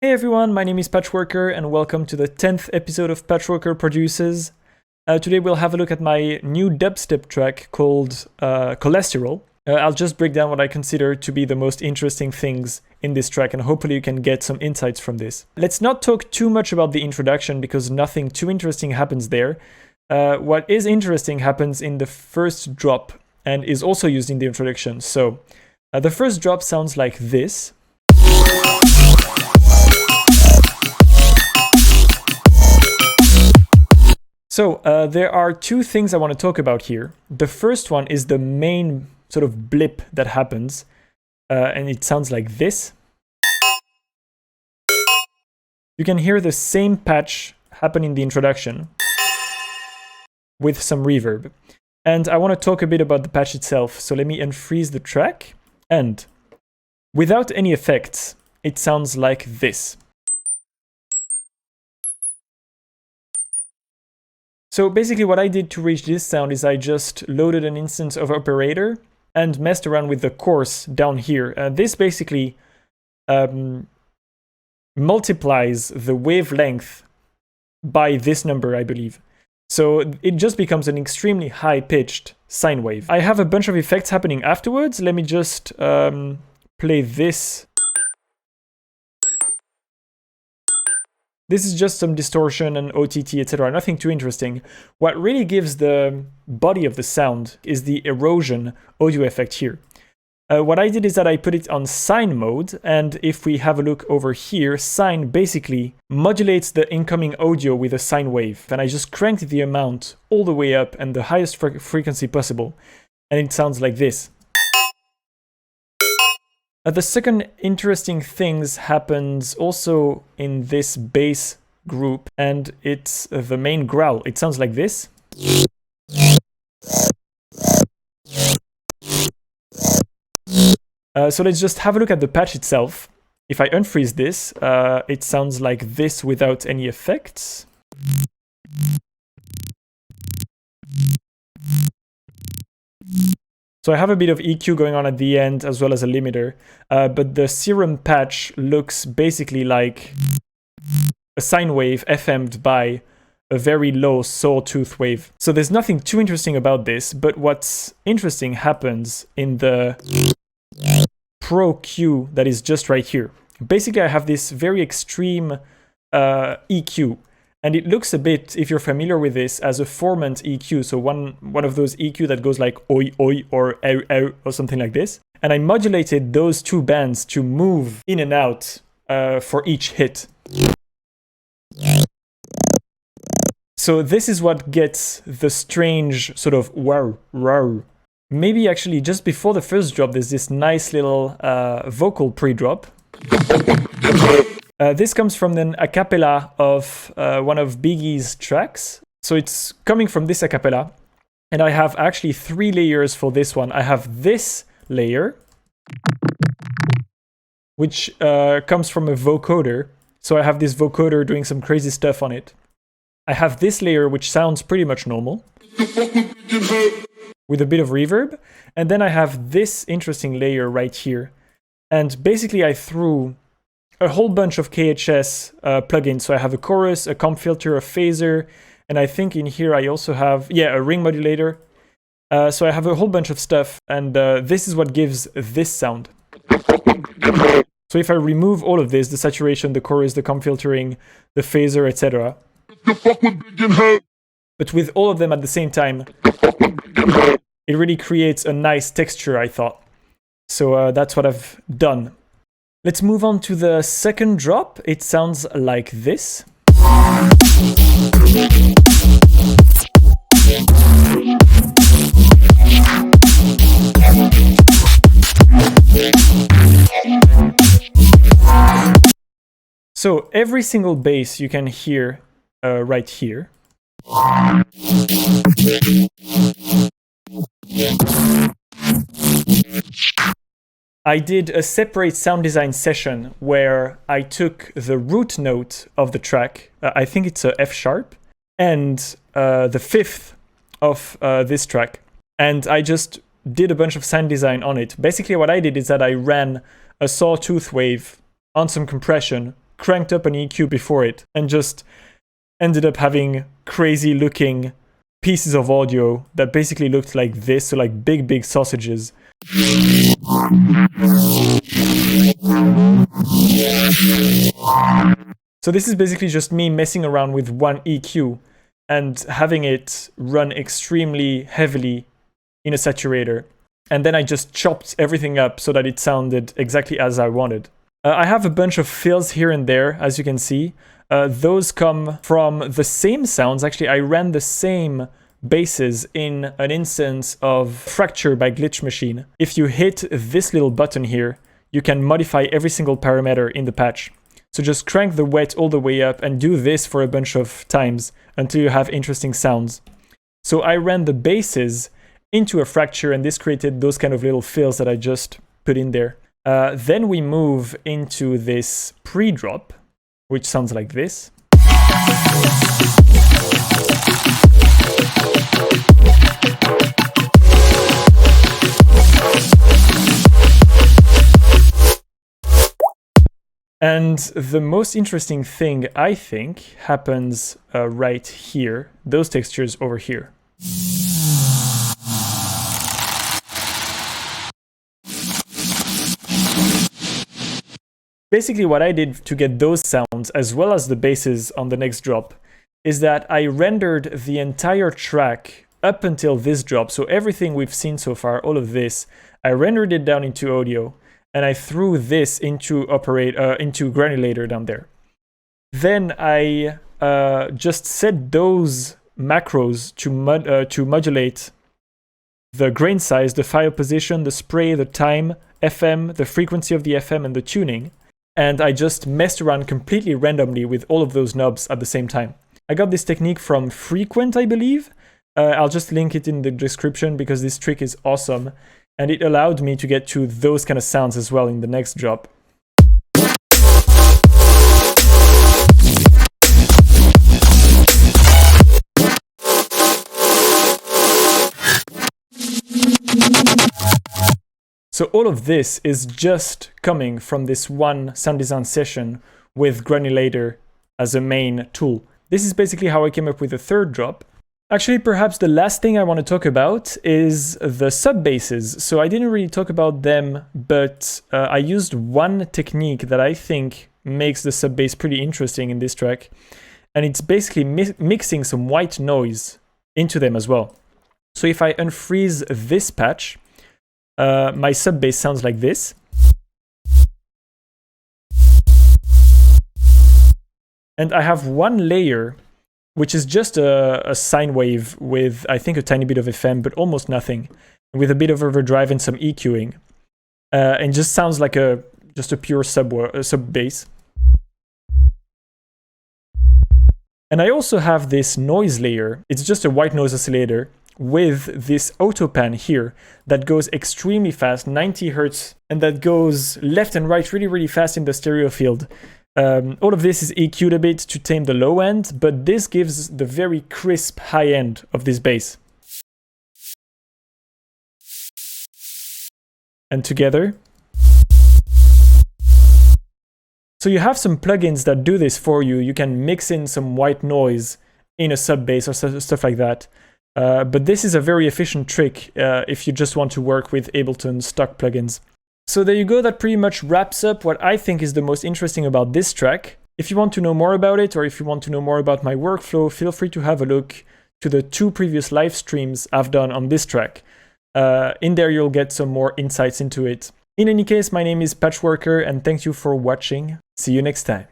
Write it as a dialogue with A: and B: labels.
A: Hey everyone, my name is Patchworker and welcome to the 10th episode of Patchworker Produces. Today we'll have a look at my new dubstep track called Cholesterol. I'll just break down what I consider to be the most interesting things in this track and hopefully you can get some insights from this. Let's not talk too much about the introduction because nothing too interesting happens there. What is interesting happens in the first drop and is also used in the introduction. So the first drop sounds like this. So there are two things I want to talk about here. The first one is the main sort of blip that happens, and it sounds like this. You can hear the same patch happen in the introduction with some reverb. And I want to talk a bit about the patch itself. So let me unfreeze the track, and without any effects, it sounds like this. So basically what I did to reach this sound is I just loaded an instance of operator and messed around with the coarse down here. This basically multiplies the wavelength by this number, I believe. So it just becomes an extremely high-pitched sine wave. I have a bunch of effects happening afterwards. Let me just play this. This is just some distortion and OTT, etc. Nothing too interesting. What really gives the body of the sound is the erosion audio effect here. What I did is that I put it on sine mode, and if we have a look over here, sine basically modulates the incoming audio with a sine wave. And I just cranked the amount all the way up and the highest frequency possible, and it sounds like this. The second interesting things happens also in this bass group, and it's the main growl. It sounds like this. So let's just have a look at the patch itself. If I unfreeze this, it sounds like this without any effects. So I have a bit of EQ going on at the end as well as a limiter, but the serum patch looks basically like a sine wave FM'd by a very low sawtooth wave. So there's nothing too interesting about this, but what's interesting happens in the Pro Q that is just right here. Basically I have this very extreme EQ. And it looks a bit, if you're familiar with this, as a formant EQ. So one of those EQ that goes like oi oi or ow ow or something like this. And I modulated those two bands to move in and out for each hit. So this is what gets the strange sort of wow, wow. Maybe actually just before the first drop, there's this nice little vocal pre-drop. This comes from an a cappella of one of Biggie's tracks. So it's coming from this a cappella. And I have actually 3 layers for this one. I have this layer, which comes from a vocoder. So I have this vocoder doing some crazy stuff on it. I have this layer, which sounds pretty much normal, with a bit of reverb. And then I have this interesting layer right here. And basically I threw a whole bunch of KHS plugins. So I have a chorus, a comp filter, a phaser, and I think in here I also have, a ring modulator. So I have a whole bunch of stuff, and this is what gives this sound. So if I remove all of this, the saturation, the chorus, the comp filtering, the phaser, etc. But with all of them at the same time, it really creates a nice texture, I thought. So that's what I've done. Let's move on to the second drop. It sounds like this. So every single bass you can hear right here. I did a separate sound design session where I took the root note of the track, I think it's a F sharp, and the fifth of this track. And I just did a bunch of sound design on it. Basically what I did is that I ran a sawtooth wave on some compression, cranked up an EQ before it and just ended up having crazy looking pieces of audio that basically looked like this, so like big sausages. So this is basically just me messing around with one EQ and having it run extremely heavily in a saturator. And then I just chopped everything up so that it sounded exactly as I wanted. I have a bunch of fills here and there, as you can see. Those come from the same sounds. Actually, I ran the same basses in an instance of Fracture by Glitch Machine. If you hit this little button here, you can modify every single parameter in the patch. So just crank the wet all the way up and do this for a bunch of times until you have interesting sounds. So I ran the basses into a Fracture, and this created those kind of little fills that I just put in there. Then we move into this pre-drop, which sounds like this. And the most interesting thing, I think, happens right here, those textures over here. Basically, what I did to get those sounds, as well as the basses on the next drop, is that I rendered the entire track up until this drop. So everything we've seen so far, all of this, I rendered it down into audio, and I threw this into granulator down there. Then I just set those macros to modulate the grain size, the file position, the spray, the time, FM, the frequency of the FM, and the tuning. And I just messed around completely randomly with all of those knobs at the same time. I got this technique from Frequent, I believe. I'll just link it in the description because this trick is awesome. And it allowed me to get to those kind of sounds as well in the next drop. So all of this is just coming from this one sound design session with Granulator as a main tool. This is basically how I came up with the third drop. Actually, perhaps the last thing I want to talk about is the sub basses. So I didn't really talk about them, but I used one technique that I think makes the sub bass pretty interesting in this track. And it's basically mixing some white noise into them as well. So if I unfreeze this patch, my sub bass sounds like this. And I have one layer, which is just a sine wave with, I think, a tiny bit of FM, but almost nothing, with a bit of overdrive and some EQing. And just sounds like just a pure sub bass. And I also have this noise layer. It's just a white noise oscillator with this auto pan here that goes extremely fast, 90 hertz, and that goes left and right really fast in the stereo field. All of this is EQ'd a bit to tame the low end, but this gives the very crisp high end of this bass. And together. So you have some plugins that do this for you. You can mix in some white noise in a sub bass or stuff like that. But this is a very efficient trick if you just want to work with Ableton stock plugins. So there you go, that pretty much wraps up what I think is the most interesting about this track. If you want to know more about it, or if you want to know more about my workflow, feel free to have a look to the 2 previous live streams I've done on this track. In there you'll get some more insights into it. In any case, my name is Patchworker, and thank you for watching. See you next time.